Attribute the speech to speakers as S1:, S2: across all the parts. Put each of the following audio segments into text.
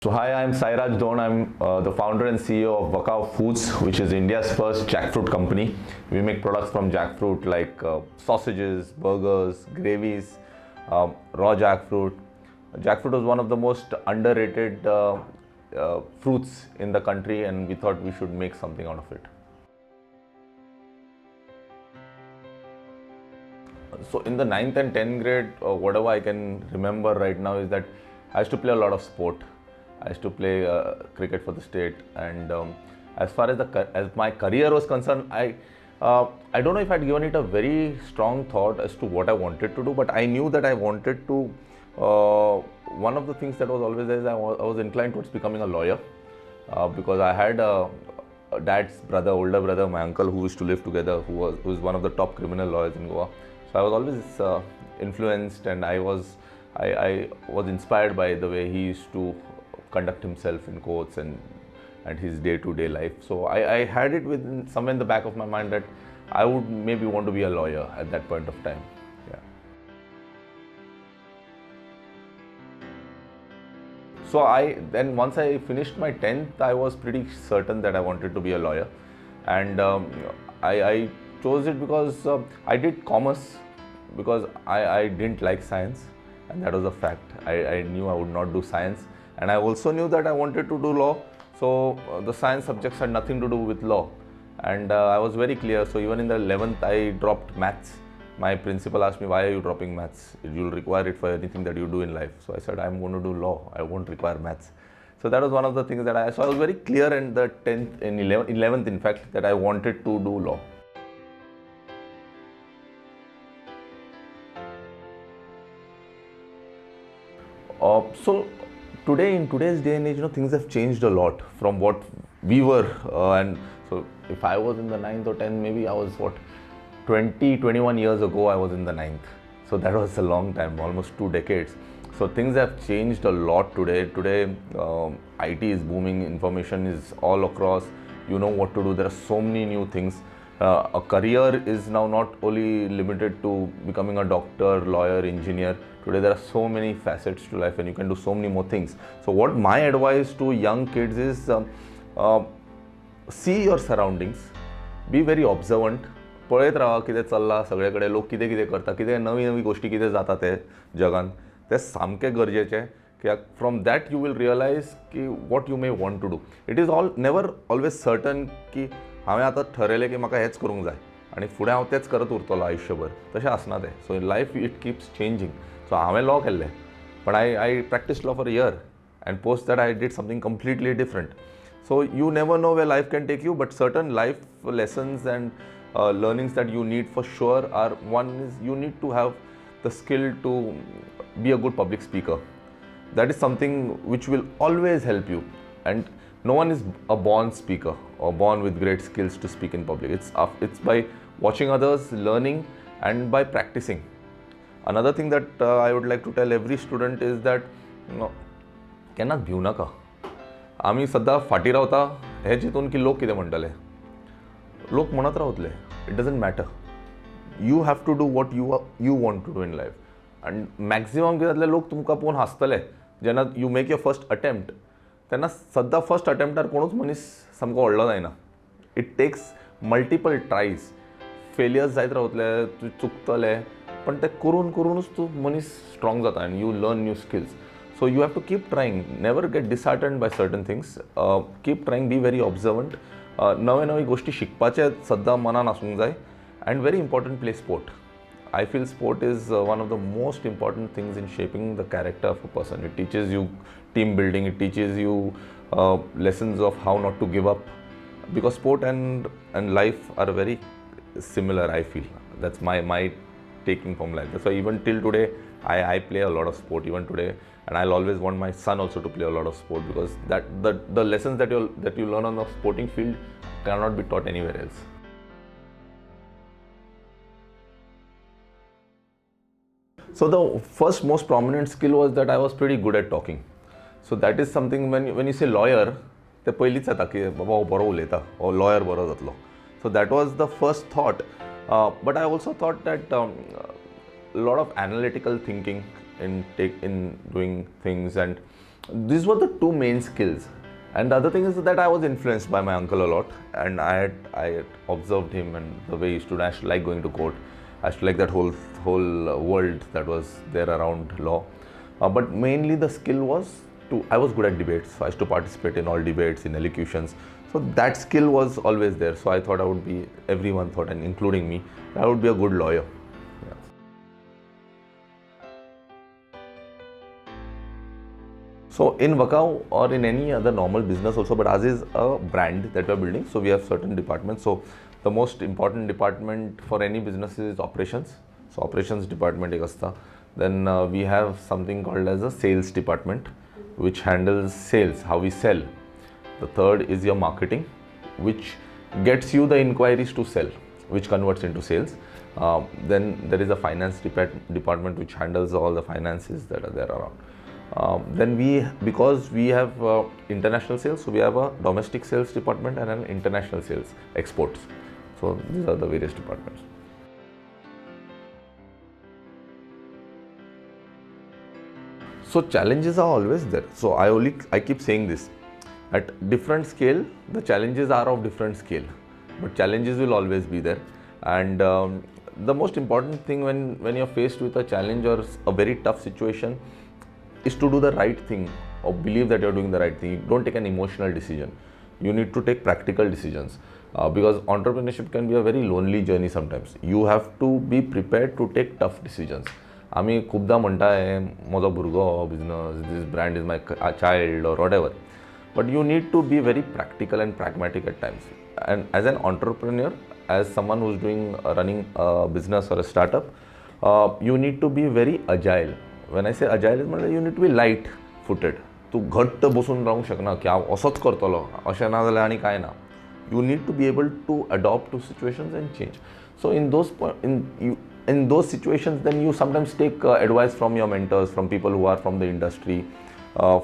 S1: So hi, I'm Sairaj Dhond. I'm the founder and CEO of Wakao Foods, which is India's first jackfruit company. We make products from jackfruit like sausages, burgers, gravies, raw jackfruit. Jackfruit is one of the most underrated fruits in the country, and we thought we should make something out of it. So in the 9th and 10th grade, whatever I can remember right now is that I used to play a lot of sport. I used to play cricket for the state, and as far as my career was concerned, I don't know if I'd given it a very strong thought as to what I wanted to do, but I knew that I wanted to. One of the things that was always there is I was inclined towards becoming a lawyer, because I had a dad's brother, older brother, my uncle, who used to live together, who was one of the top criminal lawyers in Goa. So I was always influenced, and I was inspired by the way he used to conduct himself in courts and his day-to-day life. So I had it within somewhere in the back of my mind that I would maybe want to be a lawyer at that point of time. Yeah. So then once I finished my 10th, I was pretty certain that I wanted to be a lawyer, and I chose it because I did commerce because I didn't like science, and that was a fact. I knew I would not do science, and I also knew that I wanted to do law. So the science subjects had nothing to do with law, and I was very clear. So even in the 11th, I dropped maths. My principal asked me, "Why are you dropping maths? You'll require it for anything that you do in life." So I said, "I'm going to do law. I won't require maths." So that was one of the things that so I was very clear in the 10th, in 11th in fact, that I wanted to do law. So today, in today's day and age, things have changed a lot from what we were. And so if I was in the 9th or 10th, maybe I was 21 years ago, I was in the 9th. So that was a long time, almost 2 decades. So things have changed a lot today. Today, IT is booming, information is all across. You know what to do. There are so many new things. A career is now not only limited to becoming a doctor, lawyer, engineer. Today there are so many facets to life, and you can do so many more things. So what my advice to young kids is, see your surroundings, be very observant. पळयत राहा कितें चल्लां सगळे कडेन, लोक कितें कितें करता, कितें नवी नवी गोश्टी कितें जाता ते जगान, तें सामकें गरजेचें. कित्याक from that you will realise की what you may want to do. It is never always certain की हांवें आतां ठरयलें की म्हाका हेंच करूंक जाय आनी फुडें हांव तेंच करत उरतलो आयुश्यभर. तशें आसना तें. सो इन लायफ इट कीप्स चेंजींग. सो हांवें लॉ केल्लें, पण I practiced law for a year, and post that I did something completely different. So you never know where life can take you, but certain life lessons and learnings that you need for sure are, one is you need to have the skill to be a good public speaker. That is something which will always help you, and no one is a born speaker or born with great skills to speak in public. It's by watching others, learning, and by practicing. Another thing that I would like to tell every student is that केन्नाच भिवू नाका. आमी सद्दां फाटीं रावता हें चिंतून की लोक कितें म्हणटले. लोक म्हणत रावतले. It doesn't matter. You have to do what you want to do in life. आनी मॅक्झिमम कितें जातले, लोक तुमकां पळोवन हांसतले. जेन्ना you make your first attempt, तेन्ना सद्दां फर्स्ट अटेम्प्टार कोणूच मनीस सामको व्हडलो जायना. It takes multiple tries. Failures जायत रावतले, तूं चुकतले, पण ते करूनच तूं मनीस स्ट्रॉंग जाता आनी you learn new skills. So you have to keep trying. Never get disheartened by certain things. Keep trying, be very observant. नवे गोश्टी शिकपाचे सद्दां मनान आसूंक जाय. And very important, play sport. I feel sport is one of the most important things in shaping the character of a person. It teaches you team building, it teaches you lessons of how not to give up, because sport and life are very similar, I feel. That's my taking from life. That's why even till today I play a lot of sport even today, and I'll always want my son also to play a lot of sport, because the lessons that you learn on the sporting field cannot be taught anywhere else. So the first most prominent skill was that I was pretty good at talking. So that is something, when you say lawyer, ते पयलींच येता की बाबा हो बरो उलयता, हो lawyer बरो जातलो. So that was the first thought. But I also thought that a lot of analytical thinking in doing things, and These were the two main skills. And the other thing is that I was influenced by my uncle a lot, and I had observed him and the way he stood. I used to like going to court. I used to like that whole world that was there around law. But mainly the skill was I was good at debates. So I used to participate in all debates, in elocutions. So that skill was always there. So I thought I would be, everyone thought, and including me, I would be a good lawyer. Yeah. So in Wakao or in any other normal business also, but ours is a brand that we are building. So we have certain departments. So the most important department for any business is operations. So operations department ek asta. Then we have something called as a sales department, which handles sales, how we sell. The third is your marketing, which gets you the inquiries to sell, which converts into sales. Then there is a finance department which handles all the finances that are there around. Then because we have international sales, so we have a domestic sales department and an international sales, exports. So these are the various departments. So challenges are always there. So I keep saying this. At different scale, the challenges are of different scale, but challenges will always be there. And the most important thing when you're faced with a challenge or a very tough situation is to do the right thing, or believe that you're doing the right thing. You don't take an emotional decision. You need to take practical decisions, because entrepreneurship can be a very lonely journey sometimes. You have to be prepared to take tough decisions. आम्ही खूपदा म्हणटाय म्हजो भुरगो business, this brand is my child or whatever. But you need to be very practical and pragmatic at times. And as an entrepreneur, as someone who's running a business or a startup, you need to be very agile. When I say agile, you need to be light-footed. तू घट्ट बसून रावंक शकना की हांव असोच करतलो, अशें ना जाल्यार आनी कांय ना. You need to be able to adapt to situations and change. So in those situations, then you sometimes take advice from your mentors, from people who are from the industry.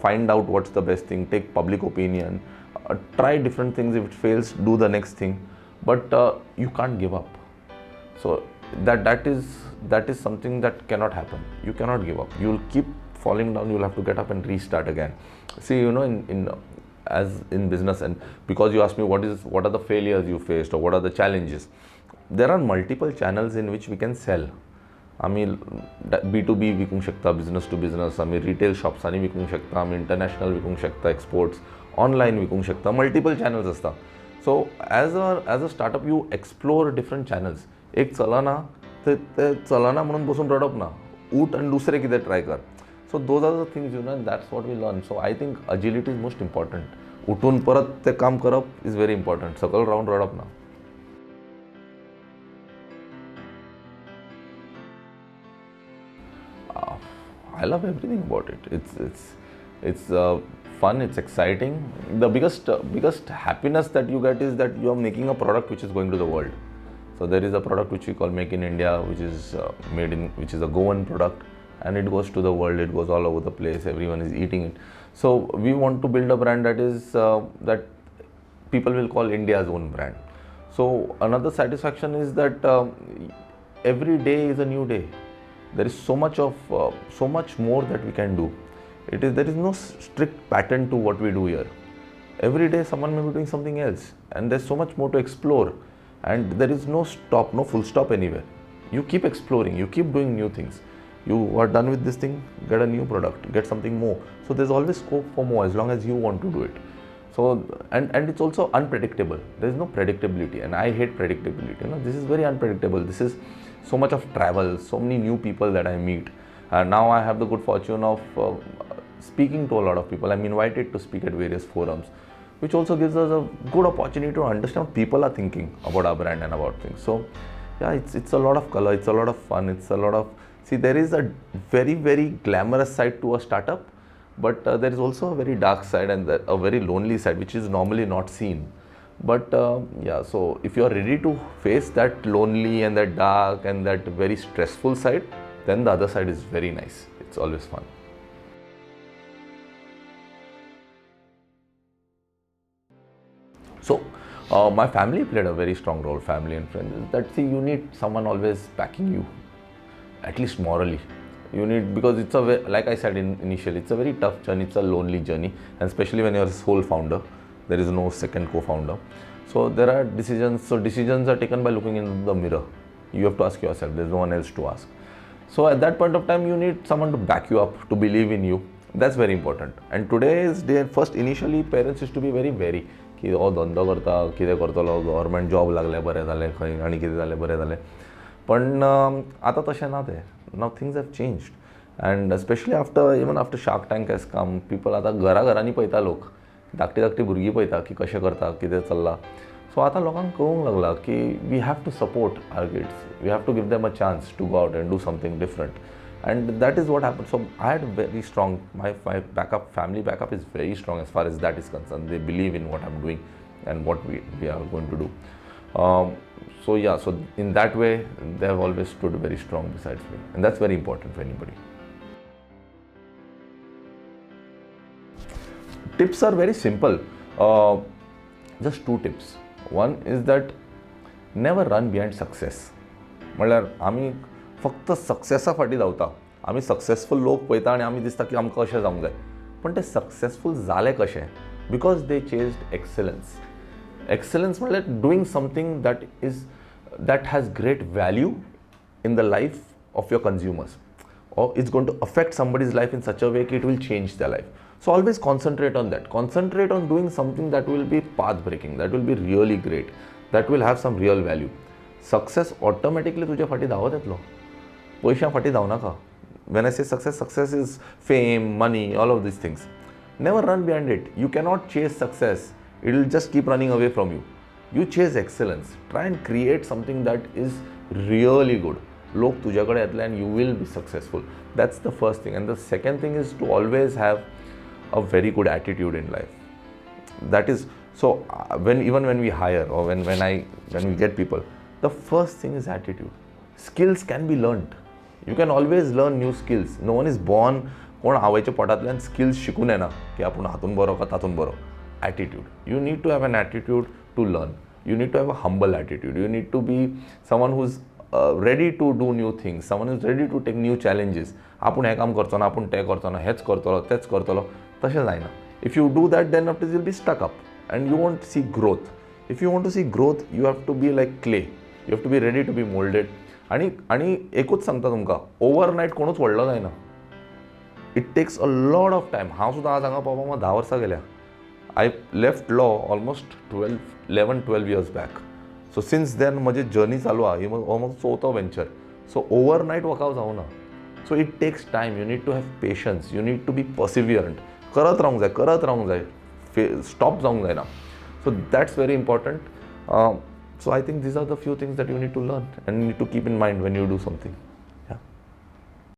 S1: Find out what's the best thing, take public opinion, try different things. If it fails, do the next thing, but you can't give up. So that is something that cannot happen. You cannot give up. You'll keep falling down. You'll have to get up and restart again. See, in business, and because you asked me what are the failures you faced or what are the challenges, there are multiple channels in which we can sell. आम्ही B2B विकूंक शकता, business to business, आम्ही retail शॉप्सांनी विकूंक शकता, आम्ही international विकूंक शकता, exports online विकूंक शकता, मल्टिपल चॅनल्स आसता. So as a startup you explore different channels. एक चलना ते चलना म्हणून बसून रडप ना, उठ आनी दुसरें कितें ट्राय कर. So those are the things that's what we learn. So I think agility is most important. उठून परत ते काम करप इज व्हेरी इम्पॉर्टंट. सकल रावन रडप ना. I love everything about it. It's fun. It's exciting. The biggest happiness that you get is that you are making a product which is going to the world. So there is a product which we call Make in India, which is which is a Goan product, and it goes to the world. It goes all over the place. Everyone is eating it. So we want to build a brand that is that people will call India's own brand. So another satisfaction is that every day is a new day. There is so much more that we can do. There is no strict pattern to what we do here. Every day someone may be doing something else, and there's so much more to explore, and there is no full stop anywhere. You keep exploring, you keep doing new things. You are done with this thing, get a new product, get something more. So there's always scope for more as long as you want to do it. So and it's also unpredictable. There is no predictability, and I hate predictability. This is very unpredictable. This is so much of travel, so many new people that I meet. Now I have the good fortune of speaking to a lot of people. I'm invited to speak at various forums, which also gives us a good opportunity to understand what people are thinking about our brand and about things. So yeah, it's a lot of color, it's a lot of fun, it's a lot of, see, there is a very, very glamorous side to a startup, but there is also a very dark side and a very lonely side, which is normally not seen. But yeah, so if you are ready to face that lonely and that dark and that very stressful side, then the other side is very nice. It's always fun. So my family played a very strong role, family and friends. That, see, you need someone always backing you, at least morally. You need, because it's like I said initially, it's a very tough journey, it's a lonely journey, and especially when you're a sole founder, there is no second co-founder. So there are decisions. So decisions are taken by looking in the mirror. You have to ask yourself. There's no one else to ask. So at that point of time, you need someone to back you up, to believe in you. That's very important. And today's day, first initially parents used to be very wary की हो धंदो करता कितें करतलो government job लागले बरें जालें खंय आनी कितें जालें बरें जालें पण आतां तशें ना तें now things have changed and specially after shark tank has come people आतां घरांनी पळयता लोक धाकटी भुरगीं पळयता की कशें करता कितें चल्लां सो आतां लोकांक कळूंक लागला की we have to support our kids we have to give them a chance to go out and do something different and that is what happened. So I had very strong, my family backup is very strong as far as that is concerned. They believe in what I'm doing and what we are going to do. So in that way they have always stood very strong besides me, and that's very important for anybody. Tips are very simple. Just 2 tips. One is that never run behind success. म्हळ्यार आमी फक्त सक्सेसा फाटी धांवता आमी successful लोक पळयता आनी आमी दिसता की आमकां अशें जावंक जाय पण ते सक्सेसफूल जाले कशें बिकॉज दे चेज्ड एक्सलन्स म्हळ्यार doing something that has great value in the life of your consumers or it's going to affect somebody's life in such a way that it will change their life. So always concentrate on that. Concentrate on doing something that will be path breaking, that will be really great, that will have some real value. Success automatically तुझ्या फाटी धावत येतलो पैशां फाटी धांवनाका. When I say success is fame, money, all of these things. Never run behind it. You cannot chase success. It will just keep running away from you. You chase excellence. Try and create something that is really good. लोक तुझ्याकडे येतले and you will be successful. That's the first thing. And the second thing is to always have a very good attitude in life. That is, so even when we hire or when we get people, the first thing is attitude. Skills can be learned. You can always learn new skills. No one is born कोण आवयच्या पोटांतल्यान skills शिकून येना की आपूण हातून बरो का तातून बरो. Attitude. You need to have an attitude to learn. You need to have a humble attitude. You need to be someone who's ready to do new things, someone who's ready to take new challenges. आपूण हें काम करचो ना आपूण तें करचो ना हेच करतलो तेच करतलो तशें जायना. If you do that, then after you'll be stuck up and you won't see growth. If you want to see growth, you have to be like clay. You have to be ready to be molded. आणि एकूच सांगता तुमकां overnight कोणूच व्हडलो जायना. It takes a lot of time. हांव सुद्दां आज हांगा पावपाक म्हाका 10 वर्सां गेल्या. I left law almost 11-12 years back. So since then म्हजी जर्नी चालू आहा. ही ऑलमोस्ट 4थो वेंचर. सो ओवरनायट वर्कआउट जावना. So it takes time. You need to have patience. You need to be perseverant. करत रावंक जाय. स्टॉप जावंक जायना. So that's very important. So I think these are the few things that you need to learn and you need to keep in mind when you do something.